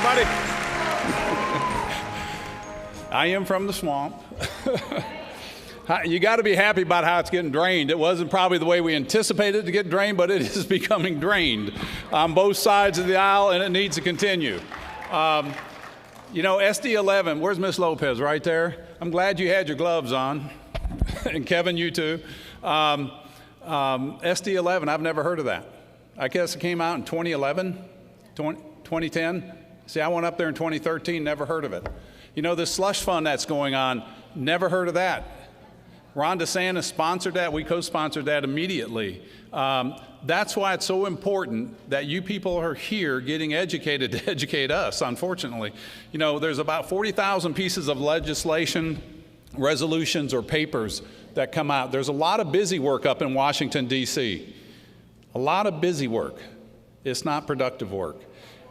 everybody. I am from the swamp. You got to be happy about how it's getting drained. It wasn't probably the way we anticipated it to get drained, but it is becoming drained on both sides of the aisle, and it needs to continue. You know, SD11, where's Miss Lopez? Right there. I'm glad you had your gloves on. And Kevin, you too. SD11, I've never heard of that. I guess it came out in 2011, 2010. See, I went up there in 2013, never heard of it. You know, this slush fund that's going on, never heard of that. Ron DeSantis sponsored that. We co-sponsored that immediately. That's why it's so important that you people are here getting educated to educate us, unfortunately. You know, there's about 40,000 pieces of legislation, resolutions, or papers that come out. There's a lot of busy work up in Washington, D.C. A lot of busy work. It's not productive work.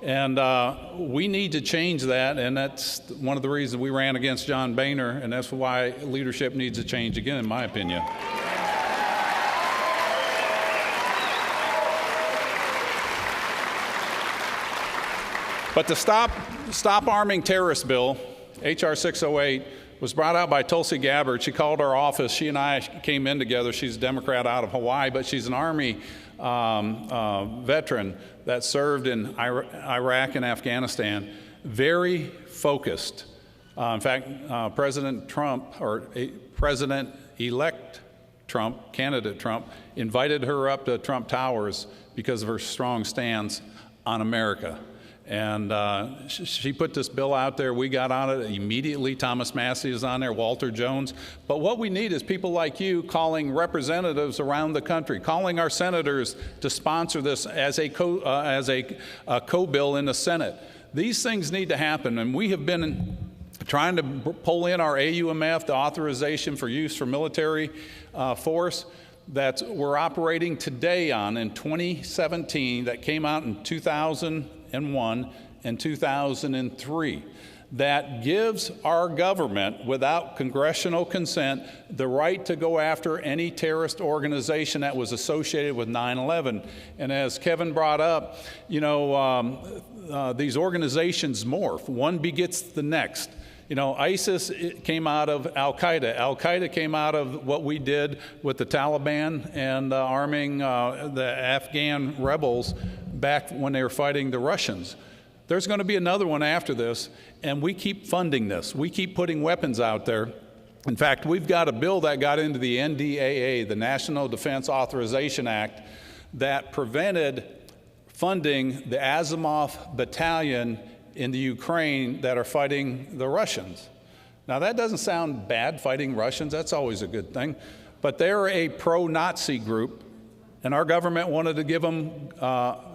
And we need to change that, and that's one of the reasons we ran against John Boehner, and that's why leadership needs to change again, in my opinion. But the Stop Arming Terrorists bill, H.R. 608, was brought out by Tulsi Gabbard. She called our office. She and I came in together. She's a Democrat out of Hawaii, but she's an Army veteran that served in Iraq and Afghanistan. Very focused. In fact, President Trump, or President-elect Trump, candidate Trump, invited her up to Trump Towers because of her strong stance on America. And she put this bill out there. We got on it immediately. Thomas Massey is on there, Walter Jones. But what we need is people like you calling representatives around the country, calling our senators to sponsor this as a co-bill in the Senate. These things need to happen, and we have been trying to pull in our AUMF, the authorization for use for military force, that we're operating today on in 2017, that came out in 2001 and 2003, that gives our government, without congressional consent, the right to go after any terrorist organization that was associated with 9/11. And as Kevin brought up, you know, these organizations morph. One begets the next. You know, ISIS came out of Al-Qaeda. Al-Qaeda came out of what we did with the Taliban and arming the Afghan rebels back when they were fighting the Russians. There's going to be another one after this, and we keep funding this. We keep putting weapons out there. In fact, we've got a bill that got into the NDAA, the National Defense Authorization Act, that prevented funding the Azimov Battalion in the Ukraine that are fighting the Russians. Now, that doesn't sound bad, fighting Russians. That's always a good thing. But they're a pro-Nazi group, and our government wanted to give them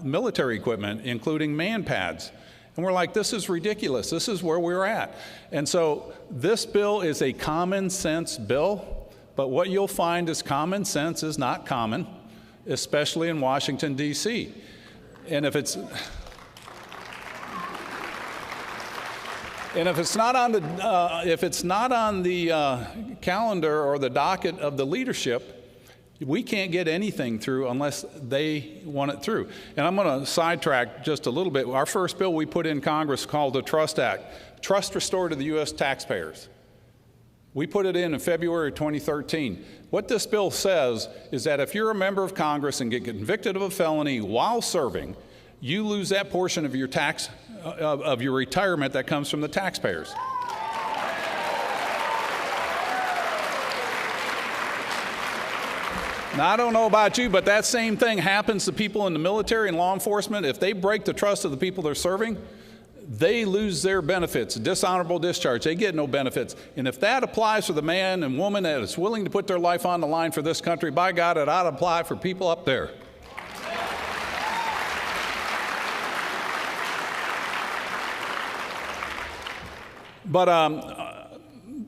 military equipment, including man-pads. And we're like, this is ridiculous. This is where we're at. And so this bill is a common sense bill, but what you'll find is common sense is not common, especially in Washington, D.C. And if it's not on the calendar or the docket of the leadership, we can't get anything through unless they want it through. And I'm going to sidetrack just a little bit. Our first bill we put in Congress called the Trust Act, trust restored to the U.S. taxpayers. We put it in February 2013. What this bill says is that if you're a member of Congress and get convicted of a felony while serving, you lose that portion of your tax of your retirement that comes from the taxpayers. Now, I don't know about you, but that same thing happens to people in the military and law enforcement. If they break the trust of the people they're serving, they lose their benefits, dishonorable discharge. They get no benefits. And if that applies for the man and woman that is willing to put their life on the line for this country, by God, it ought to apply for people up there. But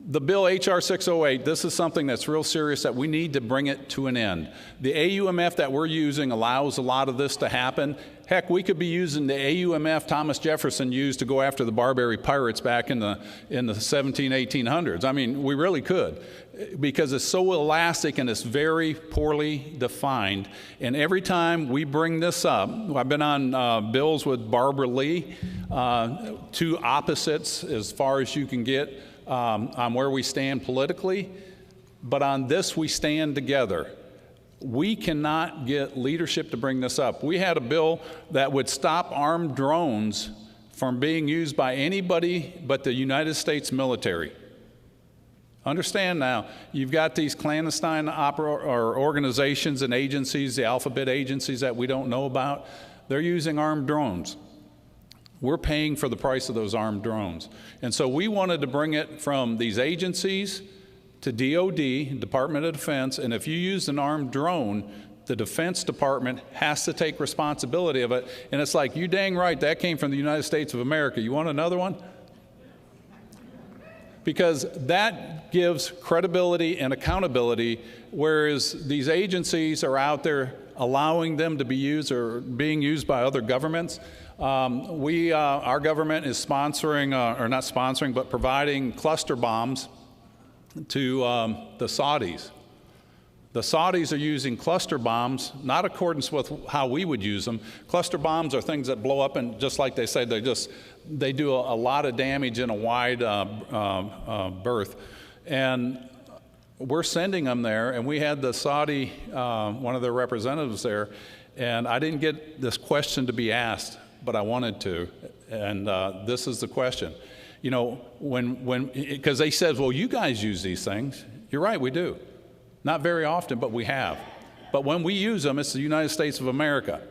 The bill H.R. 608, this is something that's real serious that we need to bring it to an end. The AUMF that we're using allows a lot of this to happen. Heck, we could be using the AUMF Thomas Jefferson used to go after the Barbary pirates back in the 1800s. I mean, we really could, because it's so elastic and it's very poorly defined. And every time we bring this up, I've been on bills with Barbara Lee, two opposites as far as you can get on where we stand politically, but on this we stand together. We cannot get leadership to bring this up. We had a bill that would stop armed drones from being used by anybody but the United States military. Understand now, you've got these clandestine or organizations and agencies, the alphabet agencies that we don't know about. They're using armed drones. We're paying for the price of those armed drones. And so we wanted to bring it from these agencies to DOD, Department of Defense, and if you use an armed drone, the Defense Department has to take responsibility of it. And it's like, you dang right, that came from the United States of America. You want another one? Because that gives credibility and accountability, whereas these agencies are out there allowing them to be used or being used by other governments. Our government is sponsoring, or not sponsoring, but providing cluster bombs to the Saudis. The Saudis are using cluster bombs, not in accordance with how we would use them. Cluster bombs are things that blow up, and just like they say, they do a lot of damage in a wide berth. And we're sending them there, and we had the Saudi, one of their representatives there, and I didn't get this question to be asked, but I wanted to, and this is the question. You know, because they said, well, you guys use these things. You're right, we do. Not very often, but we have. But when we use them, it's the United States of America,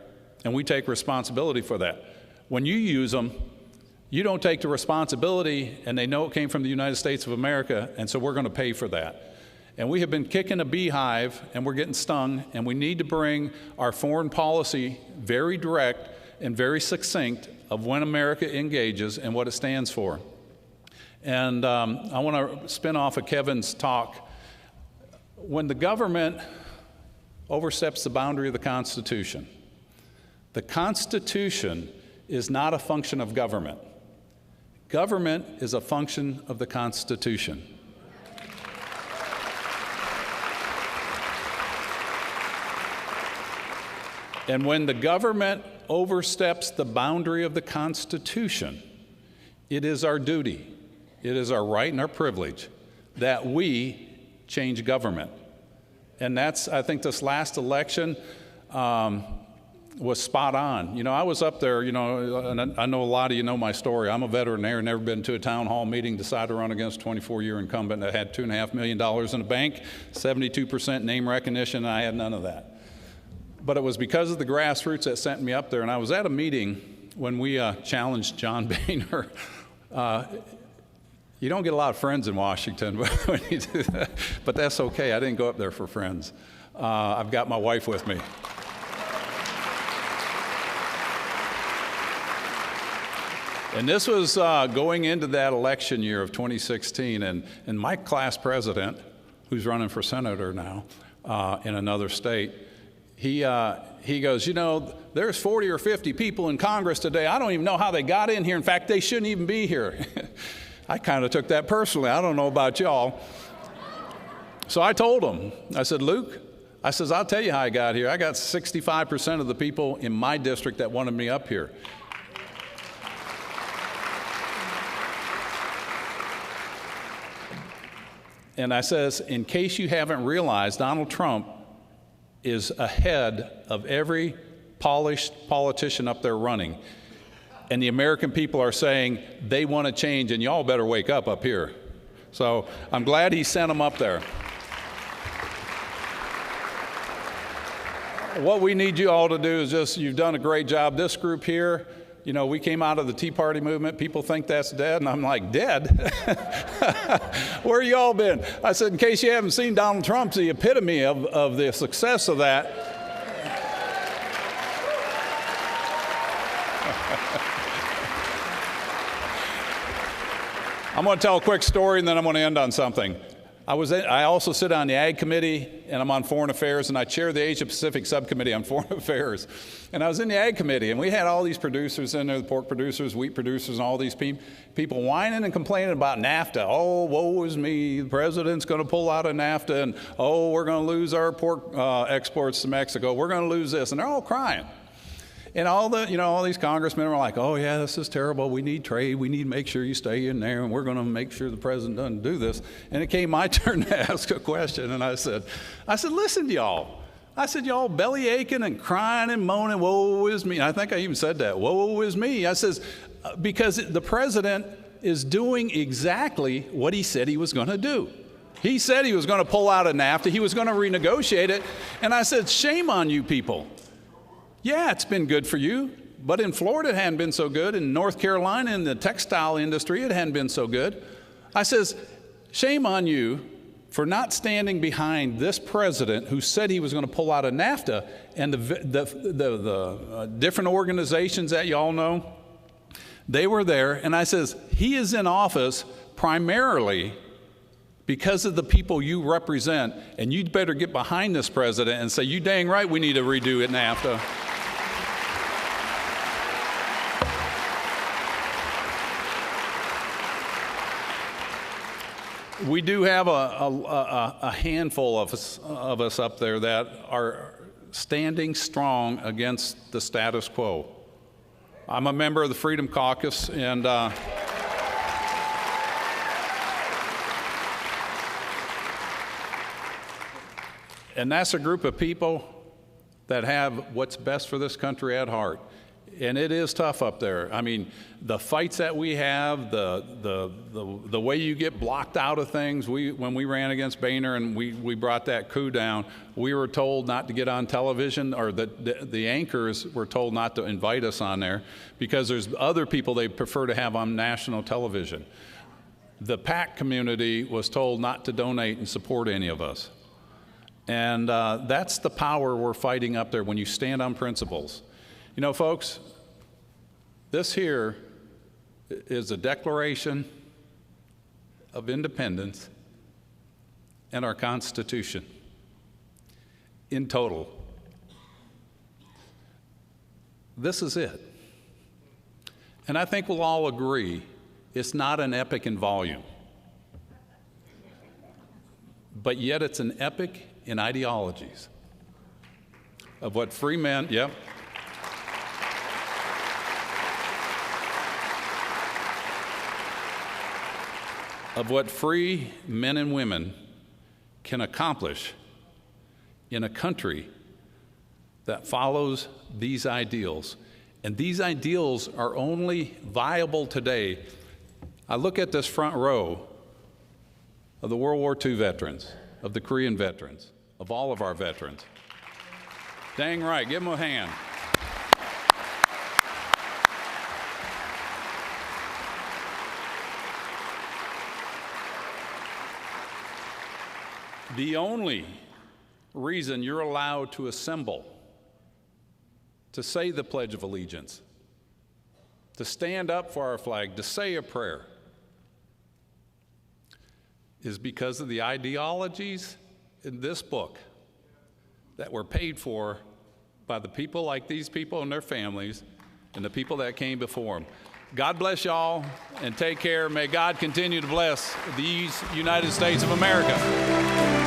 and we take responsibility for that. When you use them, you don't take the responsibility, and they know it came from the United States of America, and so we're going to pay for that. And we have been kicking a beehive, and we're getting stung, and we need to bring our foreign policy very direct and very succinct of when America engages and what it stands for. And I want to spin off of Kevin's talk. When the government oversteps the boundary of the Constitution is not a function of government. Government is a function of the Constitution. And when the government oversteps the boundary of the Constitution, it is our duty, it is our right and our privilege that we change government. And that's, I think this last election was spot on. You know, I was up there, you know, and I know a lot of you know my story. I'm a veterinarian, never been to a town hall meeting, decided to run against a 24-year incumbent that had $2.5 million in the bank, 72% name recognition, and I had none of that. But it was because of the grassroots that sent me up there. And I was at a meeting when we challenged John Boehner. You don't get a lot of friends in Washington when you do that. But that's okay. I didn't go up there for friends. I've got my wife with me. And this was going into that election year of 2016. And my class president, who's running for senator now in another state, he goes, you know, there's 40 or 50 people in Congress today. I don't even know how they got in here. In fact, they shouldn't even be here. I kind of took that personally. I don't know about y'all. So I told him, I said, Luke, I says, I'll tell you how I got here. I got 65% of the people in my district that wanted me up here. And I says, in case you haven't realized, Donald Trump is ahead of every polished politician up there running. And the American people are saying they want to change, and y'all better wake up here. So I'm glad he sent them up there. What we need you all to do is just, you've done a great job. This group here, you know, we came out of the Tea Party movement. People think that's dead, and I'm like, dead? Where y'all been? I said, in case you haven't seen, Donald Trump's the epitome of the success of that. I'm going to tell a quick story, and then I'm going to end on something. I also sit on the Ag Committee, and I'm on Foreign Affairs, and I chair the Asia Pacific Subcommittee on Foreign Affairs. And I was in the Ag Committee, and we had all these producers in there, the pork producers, wheat producers, and all these people whining and complaining about NAFTA. Oh, woe is me, the president's going to pull out of NAFTA, and oh, we're going to lose our pork exports to Mexico. We're going to lose this, and they're all crying. And all these congressmen were like, oh, yeah, this is terrible. We need trade. We need to make sure you stay in there, and we're going to make sure the president doesn't do this. And it came my turn to ask a question, and I said, listen to y'all. I said, y'all belly aching and crying and moaning, woe is me. And I think I even said that, woe is me. I says, because the president is doing exactly what he said he was going to do. He said he was going to pull out of NAFTA. He was going to renegotiate it. And I said, shame on you people. Yeah, it's been good for you, but in Florida it hadn't been so good. In North Carolina, in the textile industry, it hadn't been so good. I says, shame on you for not standing behind this president who said he was going to pull out of NAFTA, and the different organizations that you all know, they were there. And I says, he is in office primarily because of the people you represent, and you'd better get behind this president and say, you dang right we need to redo it NAFTA. We do have a handful of us up there that are standing strong against the status quo. I'm a member of the Freedom Caucus, and that's a group of people that have what's best for this country at heart. And it is tough up there. I mean, the fights that we have, the way you get blocked out of things. When we ran against Boehner and we brought that coup down, we were told not to get on television, or the anchors were told not to invite us on there because there's other people they prefer to have on national television. The PAC community was told not to donate and support any of us. And that's the power we're fighting up there when you stand on principles. You know, folks, this here is a Declaration of Independence and our Constitution in total. This is it. And I think we'll all agree it's not an epic in volume, but yet it's an epic in ideologies of what free men, of what free men and women can accomplish in a country that follows these ideals. And these ideals are only viable today. I look at this front row of the World War II veterans, of the Korean veterans, of all of our veterans. Dang right, give them a hand. The only reason you're allowed to assemble, to say the Pledge of Allegiance, to stand up for our flag, to say a prayer, is because of the ideologies in this book that were paid for by the people like these people and their families and the people that came before them. God bless y'all, and take care. May God continue to bless these United States of America.